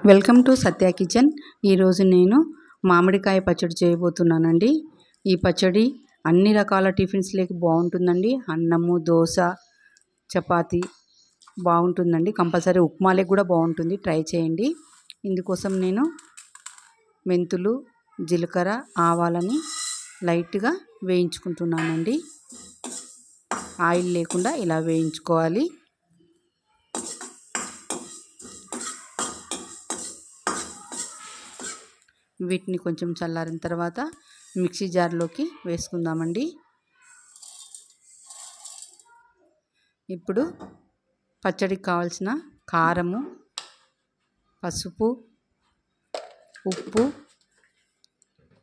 Welcome to Satya kitchen. ఈరోజు నేను మామిడికాయ పచ్చడి చేయబోతున్నానండి. ఈ పచ్చడి అన్ని రకాల టిఫిన్స్లోకి బాగుంటుందండి. అన్నము, దోశ, చపాతి బాగుంటుందండి. కంపల్సరీ ఉప్మాలోకి కూడా బాగుంటుంది, ట్రై చేయండి. ఇందుకోసం నేను మెంతులు, జీలకర్ర, ఆవాలని లైట్గా వేయించుకుంటున్నానండి. ఆయిల్ లేకుండా ఇలా వేయించుకోవాలి. వీటిని కొంచెం చల్లారిన తర్వాత మిక్సీ జార్లోకి వేసుకుందామండి. ఇప్పుడు పచ్చడికి కావాల్సిన కారము, పసుపు, ఉప్పు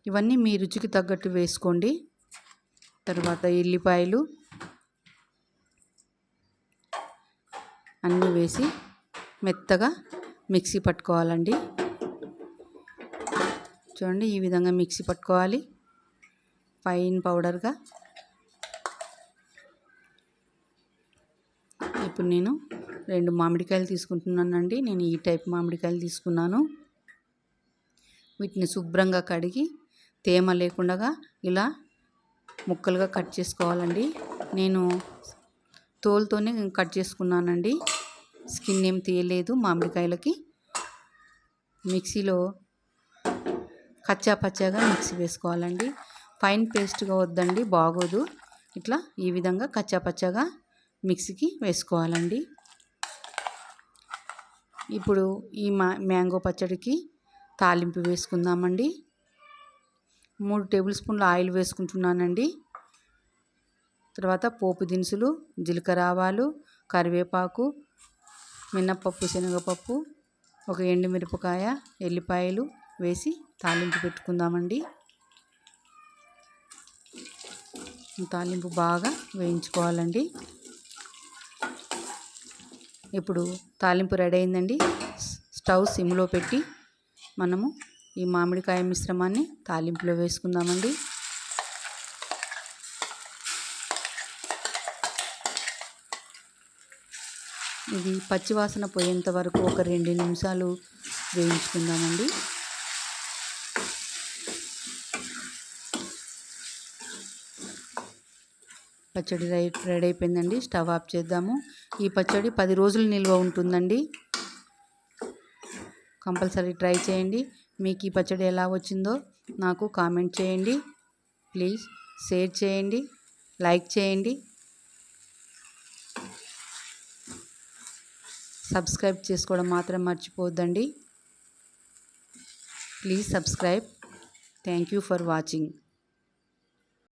ఇవన్నీ మీ రుచికి తగ్గట్టు వేసుకోండి. తర్వాత ఎల్లిపాయలు అన్నీ వేసి మెత్తగా మిక్సీ పట్టుకోవాలండి. చూడండి, ఈ విధంగా మిక్సీ పట్టుకోవాలి ఫైన్ పౌడర్గా. ఇప్పుడు నేను 2 మామిడికాయలు తీసుకుంటున్నానండి. నేను ఈ టైప్ మామిడికాయలు తీసుకున్నాను. వీటిని శుభ్రంగా కడిగి తేమ లేకుండా ఇలా ముక్కలుగా కట్ చేసుకోవాలండి. నేను తోలుతోనే కట్ చేసుకున్నానండి, స్కిన్ ఏం తీయలేదు మామిడికాయలకి. మిక్సీలో కచ్చా పచ్చాగా మిక్సీ వేసుకోవాలండి. ఫైన్ పేస్ట్గా వద్దండి, బాగోదు. ఇట్లా ఈ విధంగా కచ్చా పచ్చాగా మిక్సీకి వేసుకోవాలండి. ఇప్పుడు ఈ మ్యాంగో పచ్చడికి తాలింపు వేసుకుందామండి. 3 టేబుల్ స్పూన్ల ఆయిల్ వేసుకుంటున్నానండి. తర్వాత పోపు దినుసులు, జీలకర్ర, ఆవాలు, కరివేపాకు, మినప్పప్పు, శనగపప్పు, ఒక ఎండుమిరపకాయ, ఎల్లిపాయలు వేసి తాలింపు పెట్టుకుందామండి. తాలింపు బాగా వేయించుకోవాలండి. ఇప్పుడు తాలింపు రెడీ అయిందండి. స్టవ్ సిమ్లో పెట్టి మనము ఈ మామిడికాయ మిశ్రమాన్ని తాలింపులో వేసుకుందామండి. ఇది పచ్చివాసన పోయేంత వరకు ఒక 2 నిమిషాలు వేయించుకుందామండి. పచ్చడి రెడీ అయిపోయిందండి. స్టవ్ ఆఫ్ చేద్దాము. ఈ పచ్చడి 10 రోజులు నిల్వ ఉంటుందండి. కంపల్సరీ ట్రై చేయండి. మీకు ఈ పచ్చడి ఎలా వచ్చిందో నాకు కామెంట్ చేయండి. ప్లీజ్ షేర్ చేయండి, లైక్ చేయండి, సబ్స్క్రైబ్ చేసుకోవడం మాత్రం మర్చిపోవద్దండి. Please subscribe. Thank you for watching.